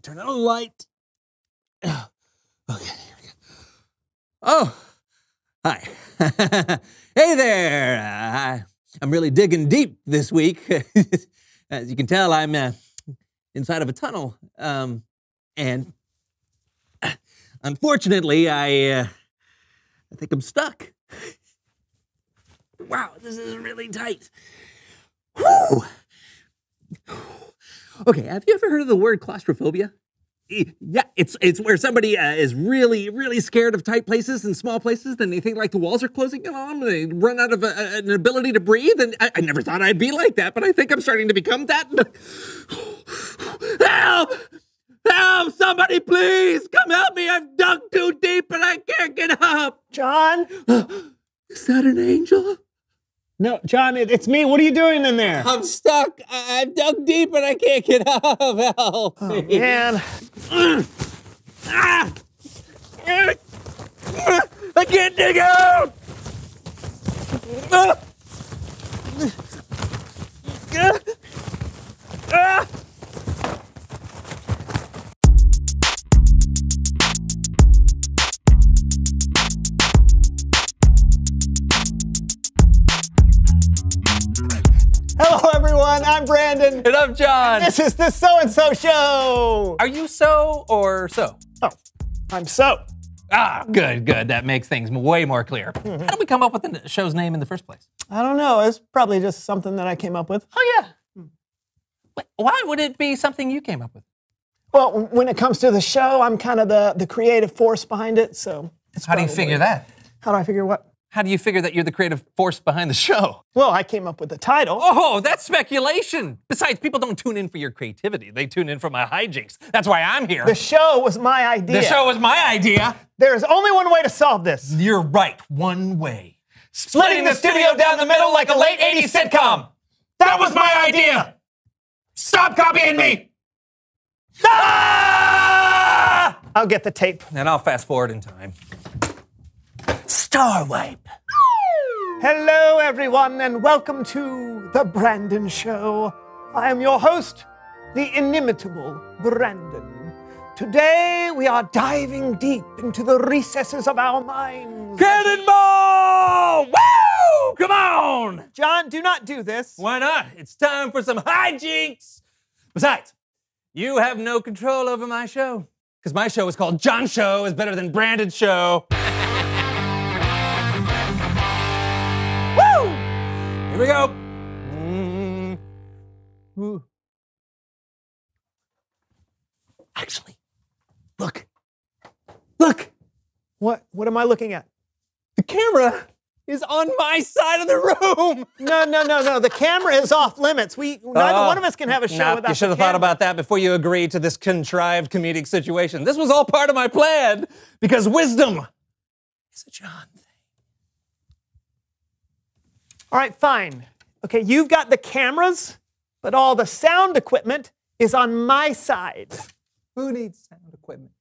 turn on a light. Okay, here we go. Oh, hi. Hey there. I'm really digging deep this week. As you can tell, I'm inside of a tunnel. And unfortunately, I think I'm stuck. Wow, this is really tight. Whew. Okay, have you ever heard of the word claustrophobia? Yeah, it's where somebody is really scared of tight places and small places, and they think like the walls are closing in on them, and they run out of an ability to breathe, and I never thought I'd be like that, but I think I'm starting to become that. Help! Help! Somebody please! Come help me! I've dug too deep and I can't get up! John? Is that an angel? No, John, it's me. What are you doing in there? I'm stuck. I've dug deep and I can't get up. Help! Oh, man. I can't dig out! Hello, everyone. I'm Brandon. And I'm John. This is the So-and-So Show. Are you so or so? Oh, I'm so. Ah, good. That makes things way more clear. How did we come up with the show's name in the first place? I don't know. It's probably just something that I came up with. Oh, yeah. Wait, why would it be something you came up with? Well, when it comes to the show, I'm kind of the creative force behind it, so. How do you figure that? How do I figure what? How do you figure that you're the creative force behind the show? Well, I came up with the title. Oh, that's speculation. Besides, people don't tune in for your creativity. They tune in for my hijinks. That's why I'm here. The show was my idea. The show was my idea. There's only one way to solve this. You're right. One way. Splitting the studio down the middle like a late 80s sitcom. That was my idea. Stop copying me. Ah! I'll get the tape. And I'll fast forward in time. Star Wipe. Hello, everyone, and welcome to The Brandon Show. I am your host, the inimitable Brandon. Today, we are diving deep into the recesses of our minds. Cannonball! Woo! Come on! John, do not do this. Why not? It's time for some hijinks. Besides, you have no control over my show. Because my show is called John Show is better than Brandon's show. Woo! Here we go. Actually, look. What am I looking at? The camera is on my side of the room. No. The camera is off limits. Neither one of us can have a show without You should have thought about that before you agreed to this contrived comedic situation. This was all part of my plan because wisdom is a John thing. All right, fine. Okay, you've got the cameras, but all the sound equipment is on my side. Who needs sound equipment?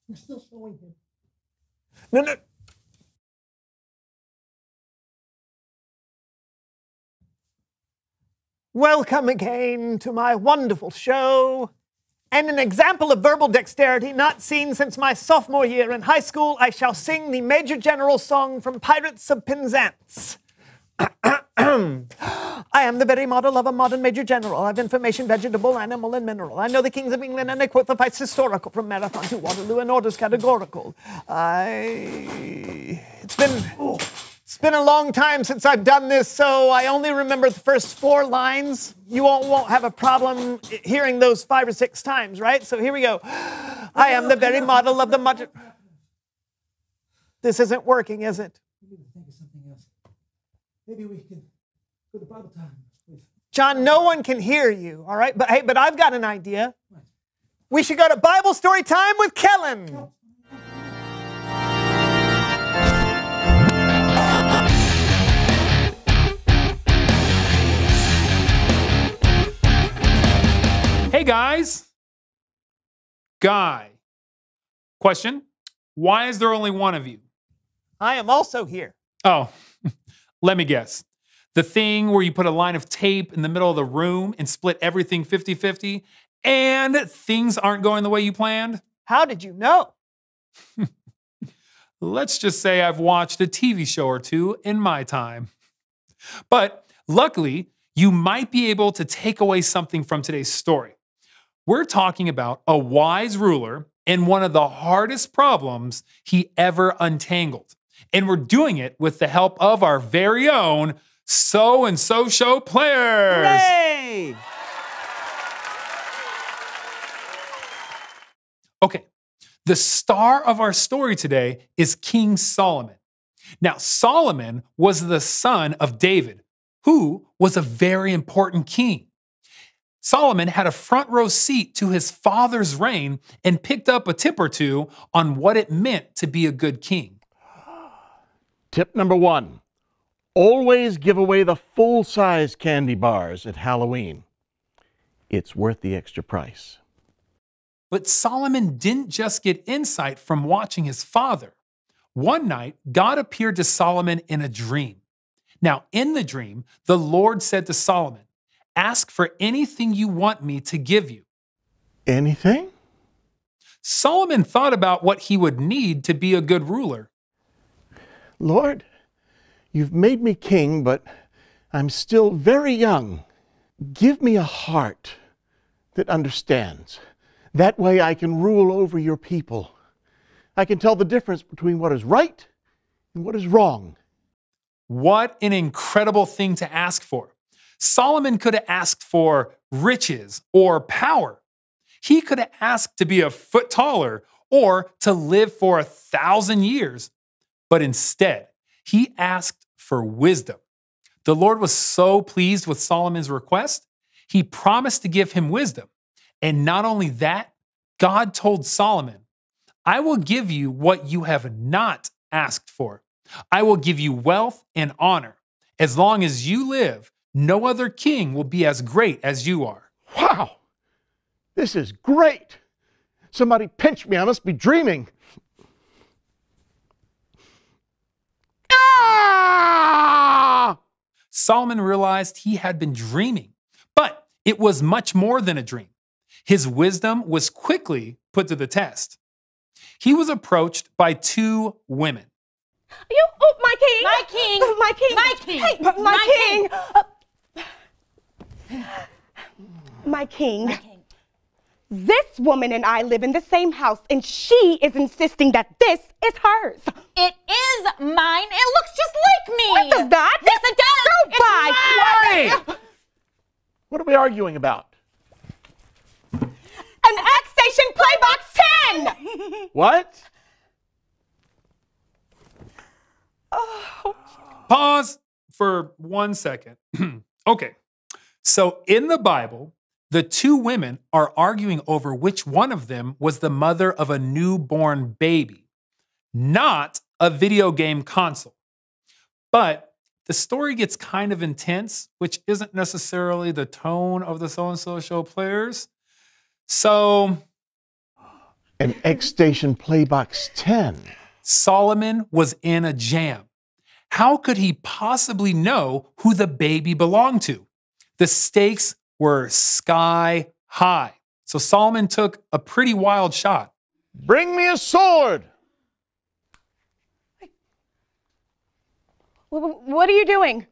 You're still showing him. No. Welcome again to my wonderful show. And an example of verbal dexterity not seen since my sophomore year in high school, I shall sing the Major General song from Pirates of Penzance. I am the very model of a modern Major General. I've information, vegetable, animal, and mineral. I know the kings of England, and I quote the fights historical from Marathon to Waterloo and orders categorical. It's been a long time since I've done this, so I only remember the first 4 lines. You won't have a problem hearing those 5 or 6 times, right? So here we go. I am the very model of the modern... This isn't working, is it? We need to think of something else. Maybe we can go to Bible time. John, no one can hear you, all right? But I've got an idea. We should go to Bible story time with Kellen. Hey guys. Guy. Question. Why is there only one of you? I am also here. Oh, let me guess. The thing where you put a line of tape in the middle of the room and split everything 50-50 and things aren't going the way you planned? How did you know? Let's just say I've watched a TV show or two in my time. But luckily, you might be able to take away something from today's story. We're talking about a wise ruler and one of the hardest problems he ever untangled. And we're doing it with the help of our very own So-and-So Show players. Hooray! Okay, the star of our story today is King Solomon. Now, Solomon was the son of David, who was a very important king. Solomon had a front row seat to his father's reign and picked up a tip or two on what it meant to be a good king. Tip number 1, always give away the full-size candy bars at Halloween. It's worth the extra price. But Solomon didn't just get insight from watching his father. One night, God appeared to Solomon in a dream. Now, in the dream, the Lord said to Solomon, "Ask for anything you want me to give you." Anything? Solomon thought about what he would need to be a good ruler. Lord, you've made me king, but I'm still very young. Give me a heart that understands. That way I can rule over your people. I can tell the difference between what is right and what is wrong. What an incredible thing to ask for. Solomon could have asked for riches or power. He could have asked to be a foot taller or to live for 1,000 years. But instead, he asked for wisdom. The Lord was so pleased with Solomon's request, he promised to give him wisdom. And not only that, God told Solomon, "I will give you what you have not asked for. I will give you wealth and honor. As long as you live, no other king will be as great as you are." Wow, this is great. Somebody pinch me, I must be dreaming. Ah! Solomon realized he had been dreaming, but it was much more than a dream. His wisdom was quickly put to the test. He was approached by two women. You, oh, my king! My king! My king! My king! Hey, my king! My king. This woman and I live in the same house, and she is insisting that this is hers. It is mine. It looks just like me. What does that? Yes, it does. Go by. Hey! What are we arguing about? An X-Station Playbox 10! What? Oh. Pause for 1 second. Okay, so in the Bible, the two women are arguing over which one of them was the mother of a newborn baby, not a video game console. But the story gets kind of intense, which isn't necessarily the tone of the So-and-So Show players. So, An X-Station Playbox 10. Solomon was in a jam. How could he possibly know who the baby belonged to? The stakes were sky high. So Solomon took a pretty wild shot. Bring me a sword! What are you doing?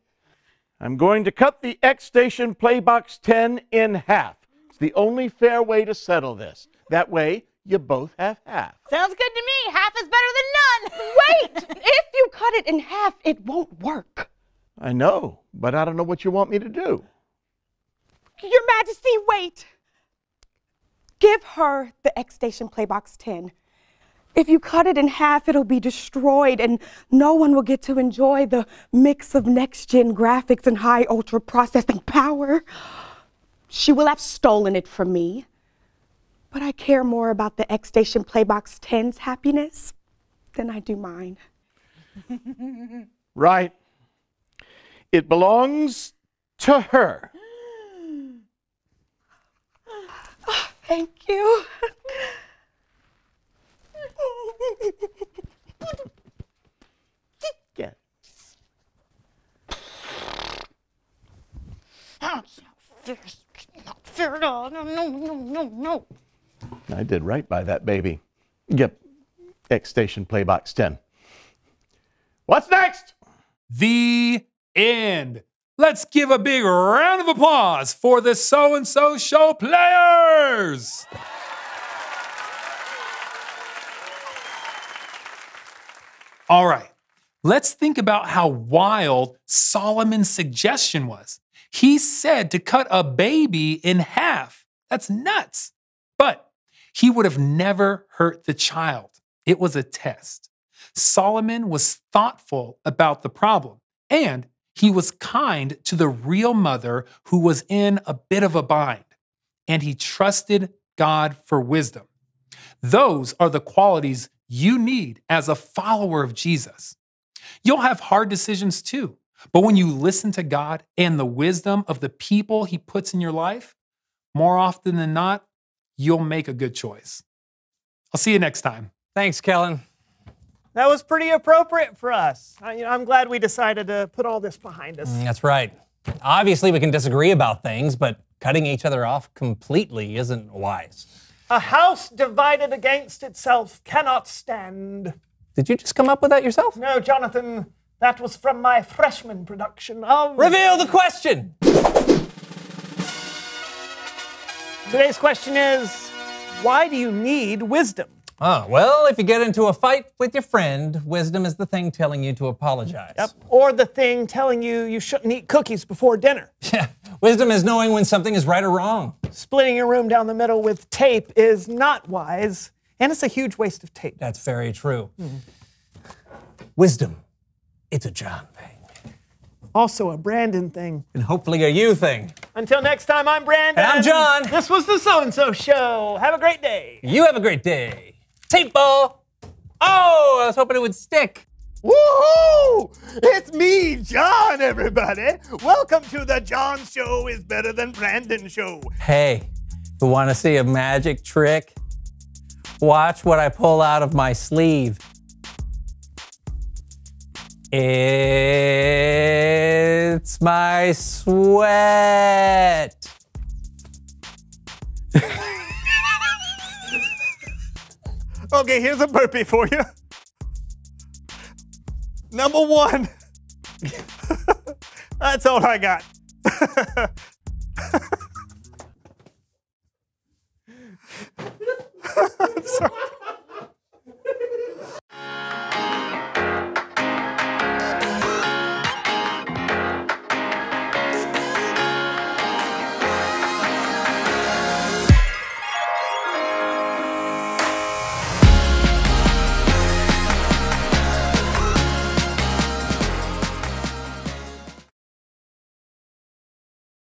I'm going to cut the X-Station Playbox 10 in half. It's the only fair way to settle this. That way, you both have half. Sounds good to me. Half is better than none. Wait! If you cut it in half, it won't work. I know, but I don't know what you want me to do. Your Majesty, wait. Give her the X-Station Playbox 10. If you cut it in half, it'll be destroyed and no one will get to enjoy the mix of next-gen graphics and high ultra processing power. She will have stolen it from me, but I care more about the X-Station Playbox 10's happiness than I do mine. Right. It belongs to her. Oh, thank you. Get Not fair at all. No. I did right by that baby. Yep. X Station Playbox 10. What's next? The end. Let's give a big round of applause for the So-and-So Show players. All right, let's think about how wild Solomon's suggestion was. He said to cut a baby in half. That's nuts. But he would have never hurt the child. It was a test. Solomon was thoughtful about the problem, and he was kind to the real mother who was in a bit of a bind, and he trusted God for wisdom. Those are the qualities you need as a follower of Jesus. You'll have hard decisions too, but when you listen to God and the wisdom of the people he puts in your life, more often than not, you'll make a good choice. I'll see you next time. Thanks, Kellen. That was pretty appropriate for us. I'm glad we decided to put all this behind us. That's right. Obviously, we can disagree about things, but cutting each other off completely isn't wise. A house divided against itself cannot stand. Did you just come up with that yourself? No, Jonathan, that was from my freshman production of... Reveal the question! Today's question is, why do you need wisdom? Oh, well, if you get into a fight with your friend, wisdom is the thing telling you to apologize. Yep. Or the thing telling you you shouldn't eat cookies before dinner. Yeah, wisdom is knowing when something is right or wrong. Splitting your room down the middle with tape is not wise, and it's a huge waste of tape. That's very true. Wisdom, it's a John thing. Also a Brandon thing. And hopefully a you thing. Until next time, I'm Brandon. And I'm John. This was the So-and-So Show. Have a great day. You have a great day. Tape ball. Oh, I was hoping it would stick. Woohoo! It's me, John, everybody. Welcome to the John Show is Better Than Brandon Show. Hey, you want to see a magic trick? Watch what I pull out of my sleeve. It's my sweat. Okay, here's a burpee for you. Number one. That's all I got.